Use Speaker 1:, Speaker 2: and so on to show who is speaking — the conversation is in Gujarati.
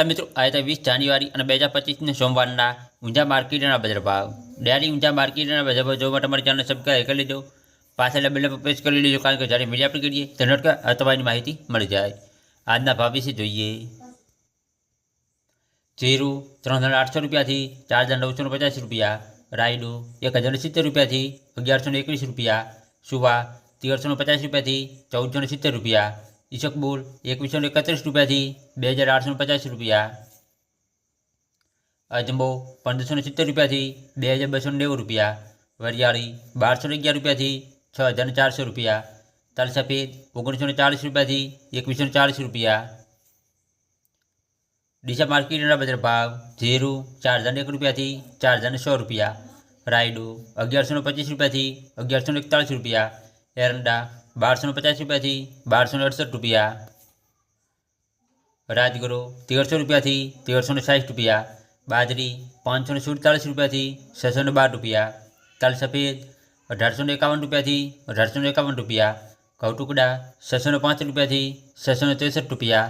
Speaker 1: નમસ્કાર મિત્રો, આજે 20 જાન્યુઆરી અને 2025 સોમવારના ઊંઝા માર્કેટના બજાર ભાવ. ડેરી ઊંઝા માર્કેટના બજાર ભાવ જોવા માટે અમારી ચેનલ સબસ્ક્રાઈબ કરી લેજો. પાછળ બેલ પર પ્રેસ કરી લેજો, કારણ કે જ્યારે મીડિયા પર કરીએ તો નોટિફિકેશન અથવાની માહિતી મળી જાય. આજના ભાવ વિશે જોઈએ. જીરું 3800 રૂપિયાથી 4950 રૂપિયા. રાયડું 1070 રૂપિયાથી 1121 રૂપિયા. સુવા 1350 રૂપિયાથી 1470 રૂપિયા. ઈસકબુલ 2131 રૂપિયાથી 2850 રૂપિયા. અજમો 1570 રૂપિયાથી 2290 રૂપિયા. વરિયાળી 1211 રૂપિયાથી 6400 રૂપિયા. તલ સફેદ 1940 રૂપિયાથી 2140 રૂપિયા. ડીસા માર્કેટના બજાર ભાવ. જીરું 4001 રૂપિયાથી 400100 રૂપિયા. રાયડું 1125 રૂપિયાથી 1141 રૂપિયા. એરંડા 1250 રૂપિયાથી 1268 રૂપિયા. રાજગરો 1300 રૂપિયાથી 1360 રૂપિયા. બાજરી 547 રૂપિયાથી 612 રૂપિયા. તલ સફેદ 1851 રૂપિયાથી 1851 રૂપિયા. ઘઉં ટુકડા 605 રૂપિયાથી 663 રૂપિયા.